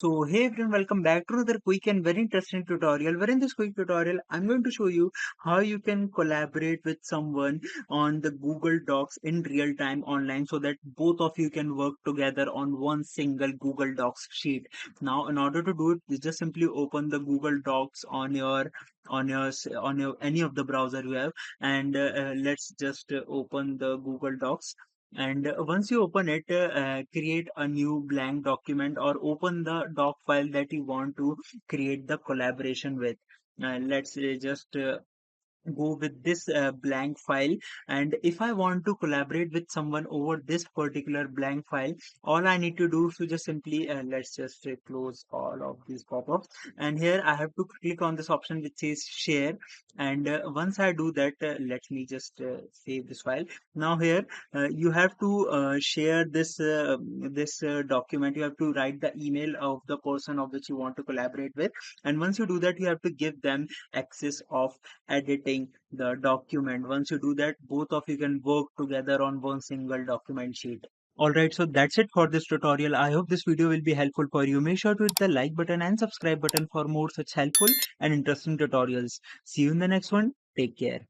So hey everyone, welcome back to another quick and very interesting tutorial. Where in this quick tutorial, I'm going to show you how you can collaborate with someone on the Google Docs in real time online so that both of you can work together on one single Google Docs sheet. Now, in order to do it, you just simply open the Google Docs on your any of the browser you have, and let's just open the Google Docs. And once you open it, create a new blank document or open the doc file that you want to create the collaboration with. Let's just go with this blank file, and if I want to collaborate with someone over this particular blank file, all I need to do is to just simply let's just close all of these pop-ups, and here I have to click on this option which says share. And once I do that, let me just save this file. Now here you have to share this document. You have to write the email of the person of which you want to collaborate with, and once you do that, you have to give them access of editing the document. Once you do that, both of you can work together on one single document sheet. Alright, so that's it for this tutorial. I hope this video will be helpful for you. Make sure to hit the like button and subscribe button for more such helpful and interesting tutorials. See you in the next one. Take care.